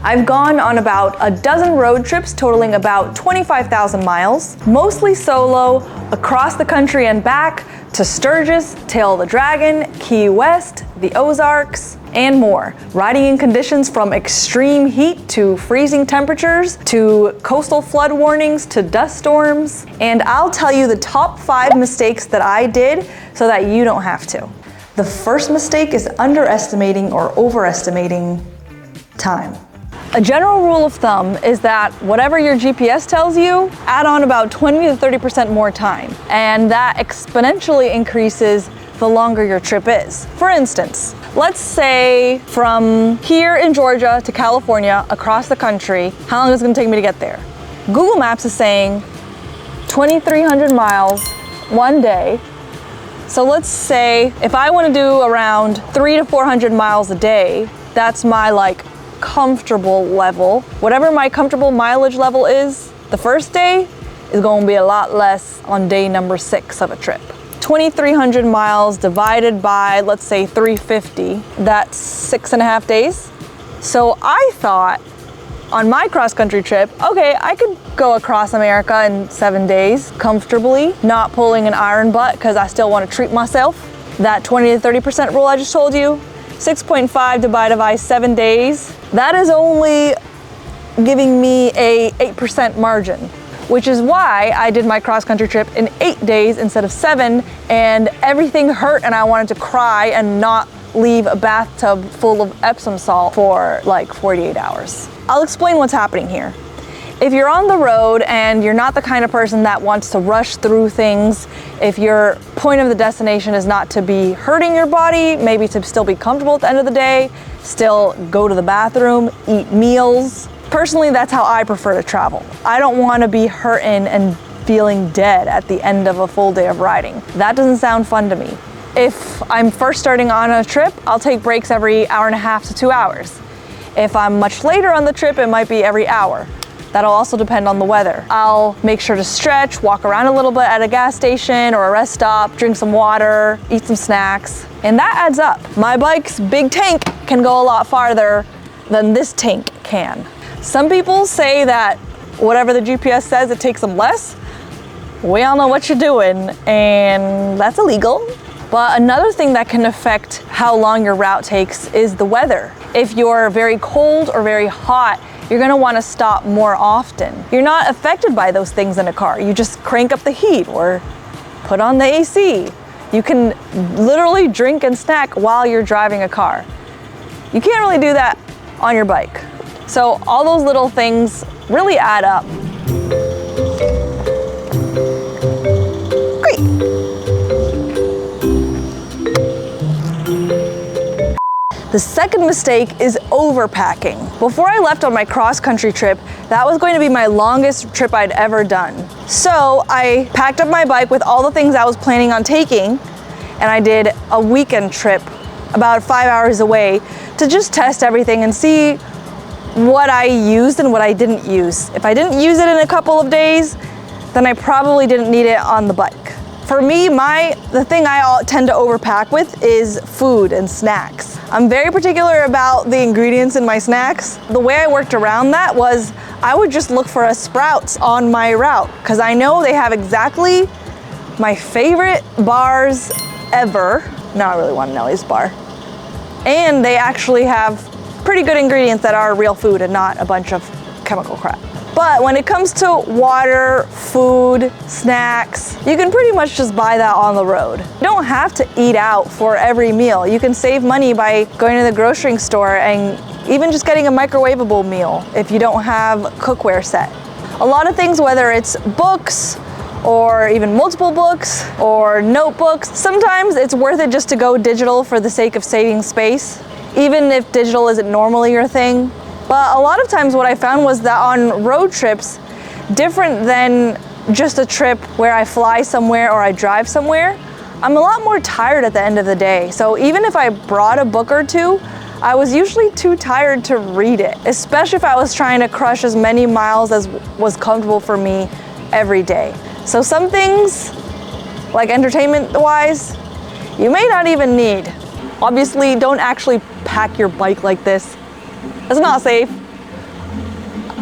I've gone on about a dozen road trips totaling about 25,000 miles, mostly solo, across the country and back to Sturgis, Tail of the Dragon, Key West, the Ozarks, and more. Riding in conditions from extreme heat to freezing temperatures, to coastal flood warnings, to dust storms. And I'll tell you the top 5 mistakes that I did so that you don't have to. The first mistake is underestimating or overestimating time. A general rule of thumb is that whatever your GPS tells you, add on about 20 to 30% more time. And that exponentially increases the longer your trip is. For instance, let's say from here in Georgia to California, across the country, how long is it gonna take me to get there? Google Maps is saying 2,300 miles one day. So let's say if I wanna do around 300 to 400 miles a day, that's my comfortable level. Whatever my comfortable mileage level is, the first day is gonna be a lot less on day number 6 of a trip. 2,300 miles divided by, let's say 350, that's 6.5 days. So I thought on my cross-country trip, okay, I could go across America in 7 days comfortably, not pulling an iron butt because I still want to treat myself. That 20 to 30% rule I just told you, 6.5 divided by 7 days, that is only giving me a 8% margin, which is why I did my cross-country trip in 8 days instead of 7, and everything hurt and I wanted to cry and not leave a bathtub full of Epsom salt for 48 hours. I'll explain what's happening here. If you're on the road and you're not the kind of person that wants to rush through things, if your point of the destination is not to be hurting your body, maybe to still be comfortable at the end of the day, still go to the bathroom, eat meals. Personally, that's how I prefer to travel. I don't want to be hurting and feeling dead at the end of a full day of riding. That doesn't sound fun to me. If I'm first starting on a trip, I'll take breaks every hour and a half to 2 hours. If I'm much later on the trip, it might be every hour. That'll also depend on the weather. I'll make sure to stretch, walk around a little bit at a gas station or a rest stop, drink some water, eat some snacks, and that adds up. My bike's big tank can go a lot farther than this tank can. Some people say that whatever the GPS says, it takes them less. We all know what you're doing, and that's illegal. But another thing that can affect how long your route takes is the weather. If you're very cold or very hot, you're gonna wanna stop more often. You're not affected by those things in a car. You just crank up the heat or put on the AC. You can literally drink and snack while you're driving a car. You can't really do that on your bike. So all those little things really add up. Great. The second mistake is overpacking. Before I left on my cross-country trip, that was going to be my longest trip I'd ever done. So I packed up my bike with all the things I was planning on taking, and I did a weekend trip about 5 hours away to just test everything and see what I used and what I didn't use. If I didn't use it in a couple of days, then I probably didn't need it on the bike. For me, the thing I tend to overpack with is food and snacks. I'm very particular about the ingredients in my snacks. The way I worked around that was I would just look for a Sprouts on my route because I know they have exactly my favorite bars ever. Now I really want a Nelly's bar. And they actually have pretty good ingredients that are real food and not a bunch of chemical crap. But when it comes to water, food, snacks, you can pretty much just buy that on the road. You don't have to eat out for every meal. You can save money by going to the grocery store and even just getting a microwavable meal if you don't have cookware set. A lot of things, whether it's books or even multiple books or notebooks, sometimes it's worth it just to go digital for the sake of saving space, even if digital isn't normally your thing. But a lot of times what I found was that on road trips, different than just a trip where I fly somewhere or I drive somewhere, I'm a lot more tired at the end of the day. So even if I brought a book or two, I was usually too tired to read it, especially if I was trying to crush as many miles as was comfortable for me every day. So some things, like entertainment-wise, you may not even need. Obviously, don't actually pack your bike like this. It's not safe.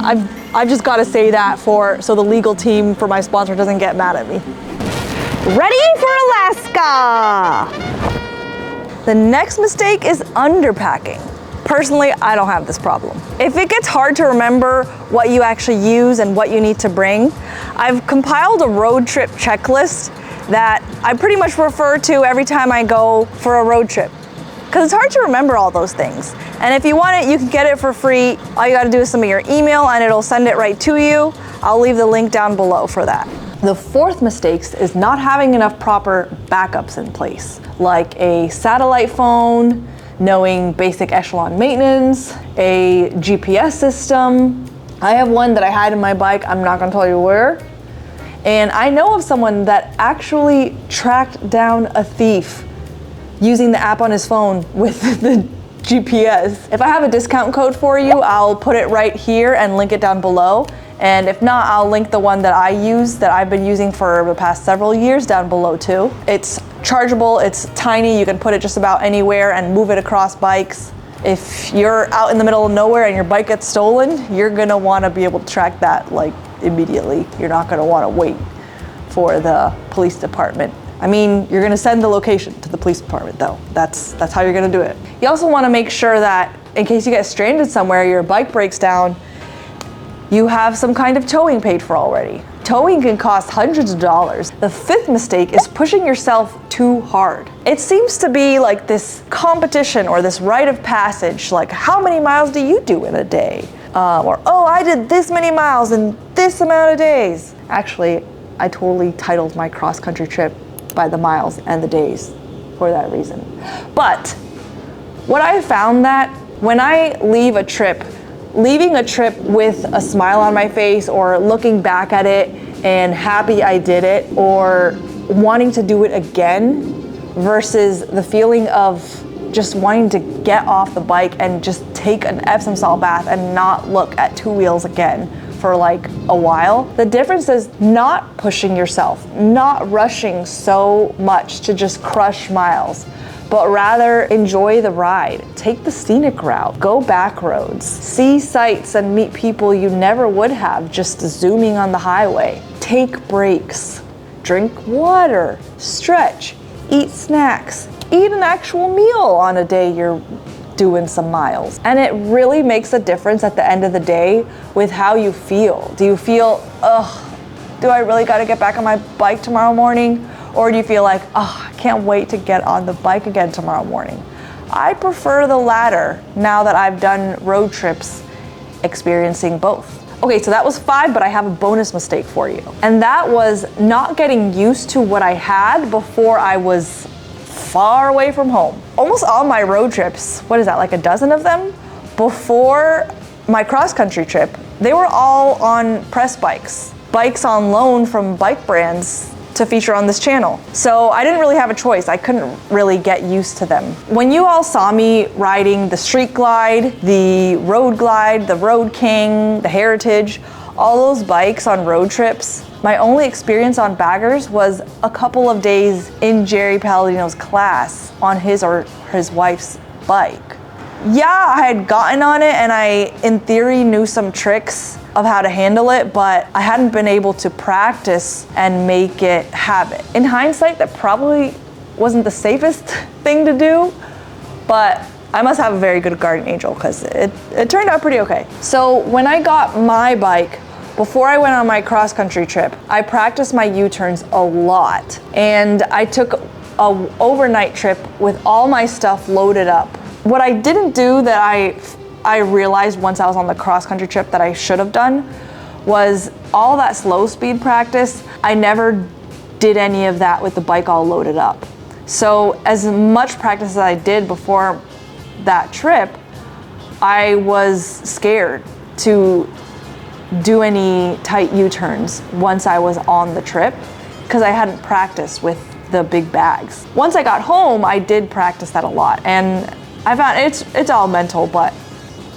I've just got to say that so the legal team for my sponsor doesn't get mad at me. Ready for Alaska! The next mistake is underpacking. Personally, I don't have this problem. If it gets hard to remember what you actually use and what you need to bring, I've compiled a road trip checklist that I pretty much refer to every time I go for a road trip. Because it's hard to remember all those things. And if you want it, you can get it for free. All you gotta do is submit your email and it'll send it right to you. I'll leave the link down below for that. The fourth mistake is not having enough proper backups in place, like a satellite phone, knowing basic echelon maintenance, a GPS system. I have one that I had in my bike, I'm not gonna tell you where. And I know of someone that actually tracked down a thief using the app on his phone with the GPS. If I have a discount code for you, I'll put it right here and link it down below. And if not, I'll link the one that I use, that I've been using for the past several years, down below too. It's chargeable, it's tiny, you can put it just about anywhere and move it across bikes. If you're out in the middle of nowhere and your bike gets stolen, you're gonna wanna be able to track that like immediately. You're not gonna wanna wait for the police department. I mean, you're gonna send the location to the police department though. That's how you're gonna do it. You also wanna make sure that in case you get stranded somewhere, your bike breaks down, you have some kind of towing paid for already. Towing can cost hundreds of dollars. The fifth mistake is pushing yourself too hard. It seems to be like this competition or this rite of passage, like how many miles do you do in a day? Or, oh, I did this many miles in this amount of days. Actually, I totally titled my cross-country trip by the miles and the days for that reason. But what I found that when I leave a trip, leaving a trip with a smile on my face or looking back at it and happy I did it or wanting to do it again versus the feeling of just wanting to get off the bike and just take an Epsom salt bath and not look at two wheels again for like a while. The difference is not pushing yourself, not rushing so much to just crush miles, but rather enjoy the ride. Take the scenic route, go back roads, see sights and meet people you never would have just zooming on the highway. Take breaks, drink water, stretch, eat snacks, eat an actual meal on a day you're doing some miles. And it really makes a difference at the end of the day with how you feel. Do you feel, ugh, do I really gotta get back on my bike tomorrow morning? Or do you feel like, oh, I can't wait to get on the bike again tomorrow morning? I prefer the latter now that I've done road trips experiencing both. Okay, so that was 5, but I have a bonus mistake for you. And that was not getting used to what I had before I was far away from home. Almost all my road trips, what is that, like a dozen of them? Before my cross-country trip, they were all on press bikes. Bikes on loan from bike brands to feature on this channel. So I didn't really have a choice. I couldn't really get used to them. When you all saw me riding the Street Glide, the Road Glide, the Road King, the Heritage, all those bikes on road trips, my only experience on baggers was a couple of days in Jerry Palladino's class on his or his wife's bike. Yeah, I had gotten on it and I, in theory, knew some tricks of how to handle it, but I hadn't been able to practice and make it habit. In hindsight, that probably wasn't the safest thing to do, but I must have a very good guardian angel because it turned out pretty okay. So when I got my bike, before I went on my cross-country trip, I practiced my U-turns a lot. And I took an overnight trip with all my stuff loaded up. What I didn't do that I realized once I was on the cross-country trip that I should have done was all that slow speed practice. I never did any of that with the bike all loaded up. So as much practice as I did before that trip, I was scared to do any tight U-turns once I was on the trip because I hadn't practiced with the big bags. Once I got home, I did practice that a lot, and I found it's all mental, but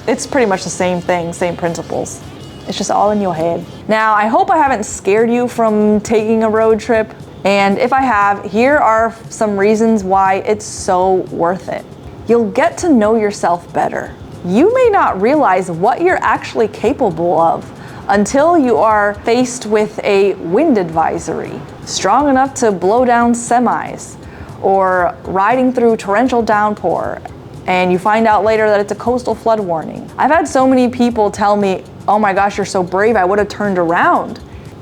it's pretty much the same thing, same principles. It's just all in your head. Now, I hope I haven't scared you from taking a road trip, and if I have, here are some reasons why it's so worth it. You'll get to know yourself better. you may not realize what you're actually capable of until you are faced with a wind advisory, strong enough to blow down semis, or riding through torrential downpour, and you find out later that it's a coastal flood warning. I've had so many people tell me, oh my gosh, you're so brave, I would have turned around,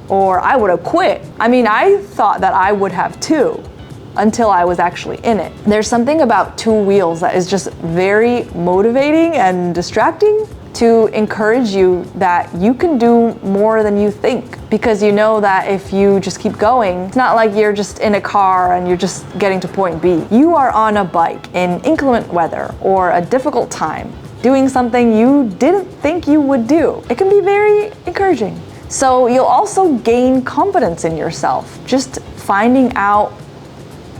or I would have quit. I mean, I thought that I would have too, until I was actually in it. There's something about two wheels that is just very motivating and distracting, to encourage you that you can do more than you think, because you know that if you just keep going, it's not like you're just in a car and you're just getting to point B. You are on a bike in inclement weather or a difficult time, doing something you didn't think you would do. It can be very encouraging. So you'll also gain confidence in yourself, just finding out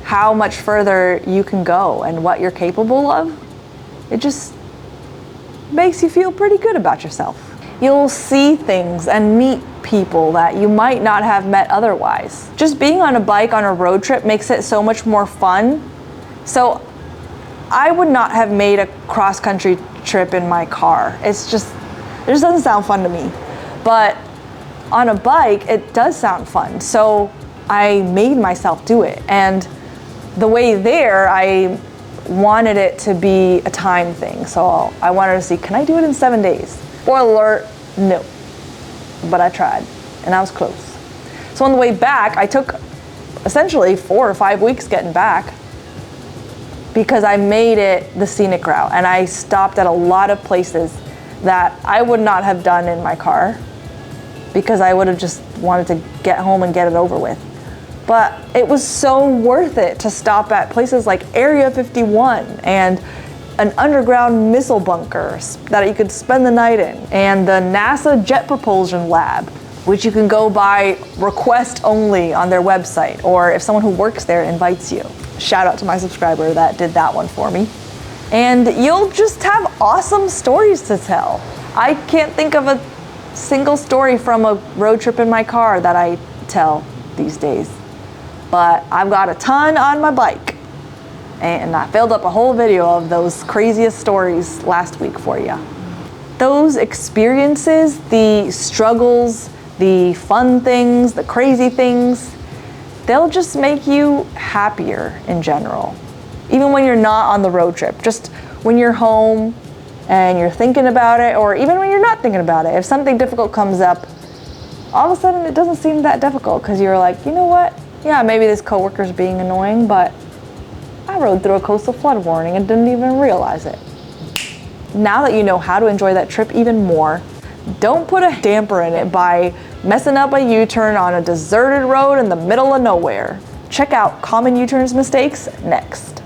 how much further you can go and what you're capable of. It just makes you feel pretty good about yourself. You'll see things and meet people that you might not have met otherwise. Just being on a bike on a road trip makes it so much more fun. So I would not have made a cross-country trip in my car. It just doesn't sound fun to me. But on a bike, it does sound fun. So I made myself do it. And the way there, I wanted it to be a time thing. So I wanted to see, can I do it in 7 days? Spoiler alert, no. But I tried, and I was close. So on the way back, I took essentially 4 or 5 weeks getting back, because I made it the scenic route, and I stopped at a lot of places that I would not have done in my car, because I would have just wanted to get home and get it over with. But it was so worth it to stop at places like Area 51 and an underground missile bunker that you could spend the night in, and the NASA Jet Propulsion Lab, which you can go by request only on their website, or if someone who works there invites you. Shout out to my subscriber that did that one for me. And you'll just have awesome stories to tell. I can't think of a single story from a road trip in my car that I tell these days. But I've got a ton on my bike, and I filled up a whole video of those craziest stories last week for you. Those experiences, the struggles, the fun things, the crazy things, they'll just make you happier in general. Even when you're not on the road trip, just when you're home and you're thinking about it, or even when you're not thinking about it, if something difficult comes up, all of a sudden it doesn't seem that difficult, because you're like, you know what? Yeah, maybe this coworker's being annoying, but I rode through a coastal flood warning and didn't even realize it. Now that you know how to enjoy that trip even more, don't put a damper in it by messing up a U-turn on a deserted road in the middle of nowhere. Check out Common U-Turns Mistakes next.